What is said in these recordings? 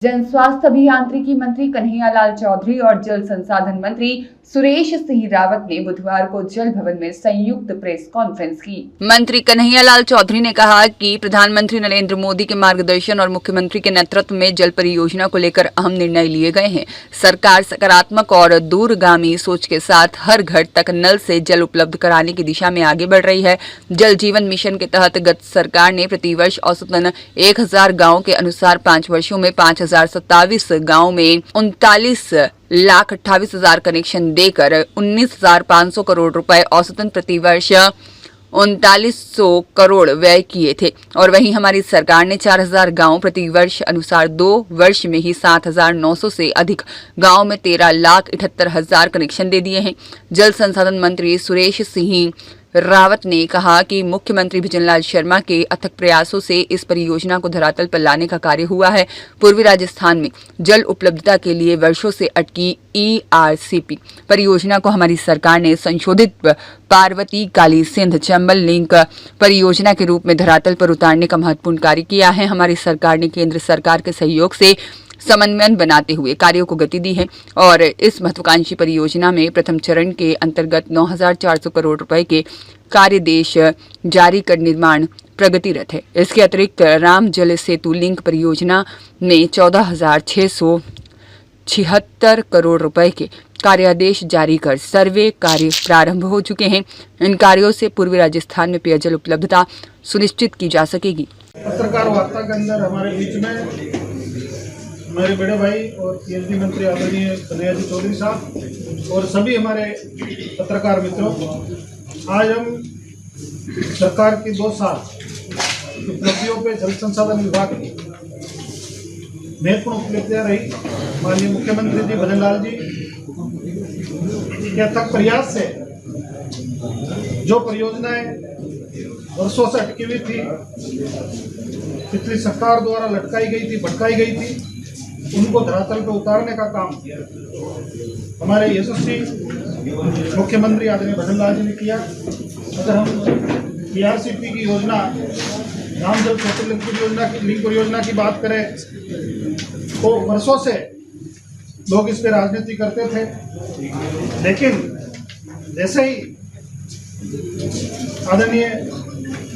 जन स्वास्थ्य अभियांत्रिकी मंत्री कन्हैयालाल चौधरी और जल संसाधन मंत्री सुरेश सिंह रावत ने बुधवार को जल भवन में संयुक्त प्रेस कॉन्फ्रेंस की। मंत्री कन्हैयालाल चौधरी ने कहा कि प्रधानमंत्री नरेंद्र मोदी के मार्गदर्शन और मुख्यमंत्री के नेतृत्व में जल परियोजना को लेकर अहम निर्णय लिए गए हैं। सरकार सकारात्मक और दूरगामी सोच के साथ हर घर तक नल से जल उपलब्ध कराने की दिशा में आगे बढ़ रही है। जल जीवन मिशन के तहत गत सरकार ने प्रतिवर्ष औसतन 1000 गाँव के अनुसार 5 वर्षों में 5027 गाँव में 39,28,000 कनेक्शन देकर 19,500 करोड़ रुपए औसतन प्रतिवर्ष 3900 करोड़ व्यय किए थे। और वहीं हमारी सरकार ने 4000 गांव प्रतिवर्ष अनुसार 2 वर्ष में ही 7,900 से अधिक गांव में 13,78,000 कनेक्शन दे दिए हैं। जल संसाधन मंत्री सुरेश सिंह रावत ने कहा कि मुख्यमंत्री भजनलाल शर्मा के अथक प्रयासों से इस परियोजना को धरातल पर लाने का कार्य हुआ है। पूर्वी राजस्थान में जल उपलब्धता के लिए वर्षों से अटकी ERCP परियोजना को हमारी सरकार ने संशोधित पार्वती काली सिंध चंबल लिंक परियोजना के रूप में धरातल पर उतारने का महत्वपूर्ण कार्य किया है। हमारी सरकार ने केंद्र सरकार के सहयोग से समन्वय बनाते हुए कार्यों को गति दी है और इस महत्वाकांक्षी परियोजना में प्रथम चरण के अंतर्गत 9,400 करोड़ रुपए के कार्यदेश जारी कर निर्माण प्रगतिरत है। इसके अतिरिक्त राम जल सेतु लिंक परियोजना में 14,676 करोड़ रुपए के कार्यादेश जारी कर सर्वे कार्य प्रारंभ हो चुके हैं। इन कार्यों से पूर्वी राजस्थान में पेयजल उपलब्धता सुनिश्चित की जा सकेगी। पत्रकार वार्ता के अंदर हमारे बीच में हमारे बड़े भाई और PhD मंत्री आदरणीय कन्हैया चौधरी साहब और सभी हमारे पत्रकार मित्रों, आज हम सरकार की 2 साल उपलब्धियों पे जल संसाधन विभाग की महत्वपूर्ण उपलब्धियां रही। माननीय मुख्यमंत्री जी भजनलाल जी के अथक प्रयास से जो परियोजनाएं वर्षों से अटकी हुई थी, पिछली सरकार द्वारा लटकाई गई थी, भटकाई गई थी, उनको धरातल पर उतारने का काम हमारे यशस्वी मुख्यमंत्री आदरणीय भजनलाल जी ने किया। अगर हम ERCP की योजना, राम जल सेतु लिंक परियोजना की बात करें तो वर्षों से लोग इस पे राजनीति करते थे, लेकिन जैसे ही आदरणीय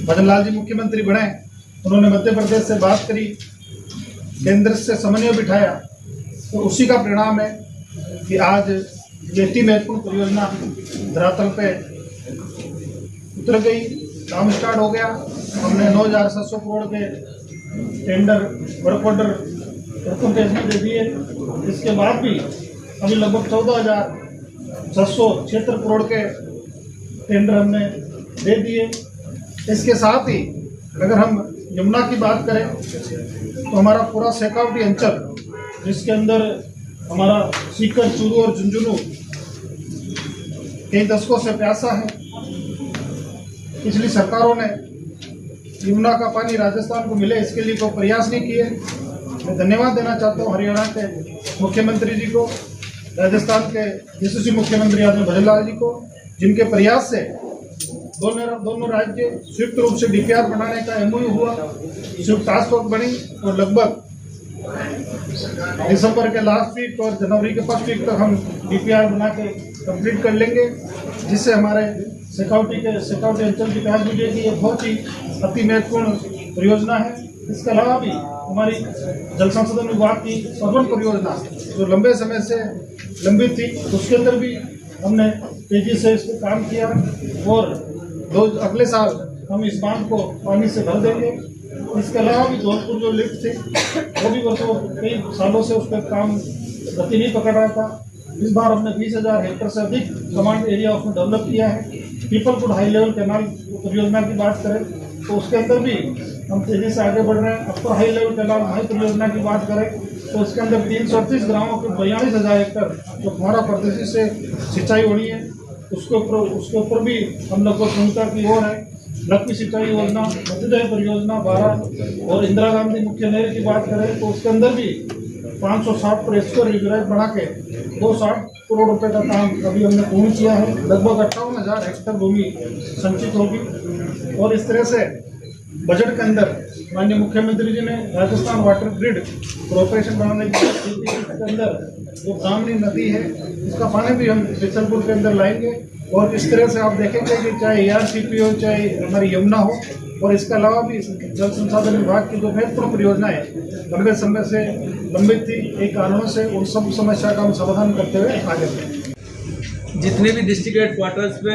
भजनलाल जी मुख्यमंत्री बने, उन्होंने मध्य प्रदेश से बात करी, केंद्र से समन्वय बिठाया, तो उसी का परिणाम है कि आज ये इतनी महत्वपूर्ण परियोजना धरातल पे उतर गई, काम स्टार्ट हो गया। हमने 9,700 करोड़ के टेंडर वर्क ऑर्डर रिकमेंडेशन दे दिए। इसके बाद भी अभी लगभग 14,676 करोड़ के टेंडर हमने दे दिए। इसके साथ ही अगर हम यमुना की बात करें तो हमारा पूरा शेखावटी अंचल, जिसके अंदर हमारा सीकर, चूरू और झुंझुनू कई दशकों से प्यासा है। पिछली सरकारों ने यमुना का पानी राजस्थान को मिले, इसके लिए कोई प्रयास नहीं किए। मैं धन्यवाद देना चाहता हूँ हरियाणा के मुख्यमंत्री जी को, राजस्थान के यशस्वी मुख्यमंत्री आदरणीय भजनलाल जी को, जिनके प्रयास से दोनों राज्य संयुक्त रूप से DPR बनाने का MOU हुआ, संयुक्त टास्क फोर्स बनी और लगभग दिसंबर के लास्ट वीक और जनवरी के फर्स्ट वीक तक हम DPR बना के कंप्लीट कर लेंगे, जिससे हमारे शेखावटी अंचल की विकास मिलेगी। ये बहुत ही अति महत्वपूर्ण परियोजना है। इसके अलावा भी हमारी जल संसाधन विभाग की सर्वन परियोजना जो लंबे समय से लंबित थी, उसके अंदर भी हमने तेजी से इस पर काम किया और अगले साल हम इस बांध को पानी से भर देंगे। इसके अलावा भी धौलपुर जो लिफ्ट थी, वो भी वर्षों कई सालों से उस पर काम गति नहीं पकड़ रहा था। इस बार हमने 20,000 हेक्टेयर से अधिक कमांड एरिया उसमें डेवलप किया है। पीपलपुर हाई लेवल कैनाल परियोजना की बात करें तो उसके अंदर भी हम तेजी से आगे बढ़ रहे हैं। अपर हाई लेवल कैनाल महाई परियोजना की बात करें तो उसके अंदर 338 ग्रामों के 42,000 हेक्टेयर जो हमारा प्रदेश से सिंचाई होनी है, उसके ऊपर भी हम लगभग क्षमता की ओर है। लक्ष्मी सिंचाई योजना, मध्योदय परियोजना 12 और इंदिरा गांधी मुख्य नहर की बात करें तो उसके अंदर भी 560 पर स्क्वायर रिजर्व बढ़ा के 260 करोड़ रुपए का काम अभी हमने पूर्ण किया है। लगभग 58,000 हेक्टेयर भूमि संचित होगी और इस तरह से बजट के अंदर माननीय मुख्यमंत्री जी ने राजस्थान वाटर ग्रिड कॉरपोरेशन बनाने के अंदर जो ब्राह्मणी नदी है उसका पानी भी हम बिचलपुर के अंदर लाएंगे। और इस तरह से आप देखेंगे कि चाहे ARCP हो चाहे हमारी यमुना हो, और इसके अलावा भी जल संसाधन विभाग की जो महत्वपूर्ण परियोजनाएं लंबे समय से लंबित थी, एक कारणों से उन सब समस्या का हम समाधान करते हुए आगे बढ़े। जितने भी डिस्ट्रिक्ट हेडक्वार्टर्स पे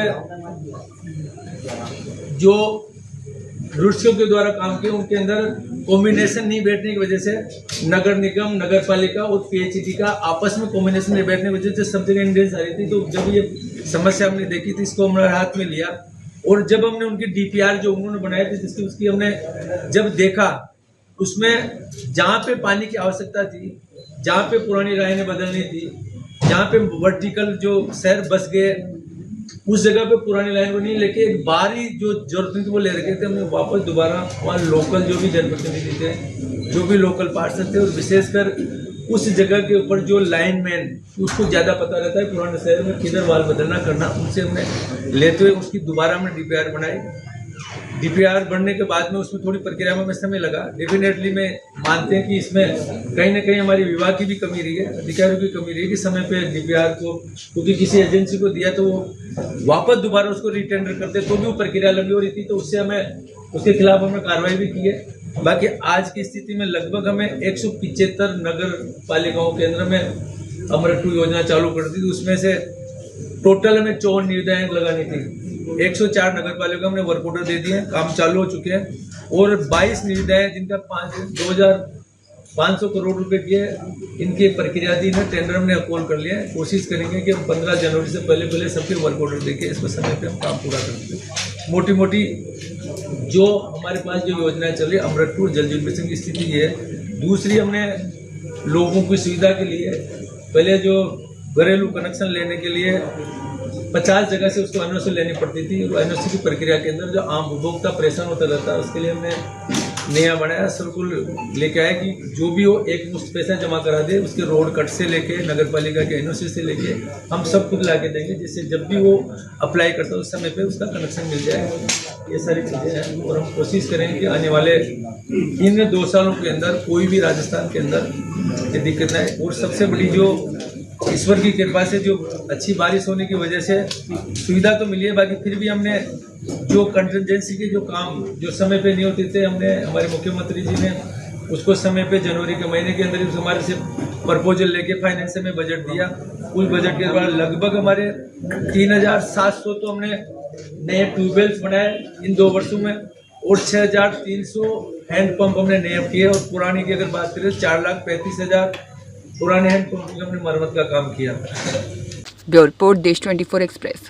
जो रुचियों के द्वारा काम किए उनके अंदर कॉम्बिनेशन नहीं बैठने की वजह से नगर निगम, नगर पालिका और PHED का आपस में कॉम्बिनेशन नहीं बैठने की वजह से सब जगह इंडियंस आ रही थी। तो जब ये समस्या हमने देखी थी, इसको हमने हाथ में लिया और जब हमने उनकी DPR जो उन्होंने बनाए थे जिसकी उसकी हमने जब देखा, उसमें जहाँ पे पानी की आवश्यकता थी, जहाँ पे पुरानी लाइनें बदलनी थी, जहाँ पे वर्टिकल जो शहर बस गए, उस जगह पे पुरानी लाइन को नहीं लेके एक बाहरी जो जरूरत थी वो ले रखे थे। हमने वापस दोबारा वहाँ लोकल जो भी जनप्रतिनिधि थे, जो भी लोकल पार्षद थे, और विशेषकर उस जगह के ऊपर जो लाइनमैन, उसको ज़्यादा पता रहता है पुराने शहर में किधर वाल बदलना करना, उनसे हमने लेते हुए उसकी दोबारा हमने DPR बनाई। DPR बनने के बाद में उसमें थोड़ी प्रक्रिया में समय लगा। डेफिनेटली में मानते हैं कि इसमें कहीं ना कहीं हमारी विभाग की भी कमी रही है, अधिकारियों की कमी रही है कि समय पे DPR को, क्योंकि किसी एजेंसी को दिया तो वो वापस दोबारा उसको रिटेंडर करते तो भी वो प्रक्रिया लंबी हो रही थी। तो उससे हमें उसके खिलाफ हमने कार्रवाई भी की है। बाकी आज की स्थिति में लगभग हमें 175 नगर पालिकाओं के अंदर में अमृत 2 योजना चालू कर दी थी। उसमें से टोटल हमें 54 निविदाएं लगानी थी। 104 नगर पालिका हमने वर्क ऑर्डर दे दिए हैं, काम चालू हो चुके हैं, और 22 निविदाएं जिनका 2,500 करोड़ रुपए की है, इनकी प्रक्रियाधीन है, टेंडर हमने अप्रूव कर लिया है। कोशिश करेंगे कि हम 15 जनवरी से पहले सबके वर्क ऑर्डर देके इसको समय पे हम काम पूरा कर दें। मोटी मोटी जो हमारे पास जो योजनाएं चल रही है, अमृत 2 जल जीवन मिशन की स्थिति ये है। दूसरी, हमने लोगों की सुविधा के लिए पहले जो घरेलू कनेक्शन लेने के लिए 50 जगह से उसको NOC लेनी पड़ती थी, और NOC की प्रक्रिया के अंदर जो आम उपभोक्ता परेशान होता रहता है, उसके लिए हमने नया बनाया सर्कुल लेके आया कि जो भी हो एक मुश्त पैसा जमा करा दे, उसके रोड कट से लेके नगर पालिका के NOC से लेके हम सब खुद ला के देंगे, जिससे जब भी वो अप्लाई करता है उस समय पे उसका कनेक्शन मिल जाए। ये सारी चीज़ें हैं, और हम कोशिश करेंगे कि आने वाले इन 2 सालों के अंदर कोई भी राजस्थान के अंदर ये दिक्कत ना है। और सबसे बड़ी जो ईश्वर की कृपा से जो अच्छी बारिश होने की वजह से सुविधा तो मिली है, बाकी फिर भी हमने जो कंटिजेंसी के जो काम जो समय पे नहीं होते थे, हमने हमारे मुख्यमंत्री जी ने उसको समय पे जनवरी के महीने के अंदर हमारे से प्रपोजल लेके फाइनेंस में बजट दिया। उस बजट के द्वारा लगभग हमारे 3,700 तो हमने नए ट्यूबवेल्स बनाए इन 2 वर्षों में, और 6,300 हैंडपम्प हमने नए किए, और पुरानी की अगर बात करें 4,35,000 पुराने हैंडपम्प की हमने मरम्मत का काम किया। ब्यूरो रिपोर्ट देश 24 एक्सप्रेस।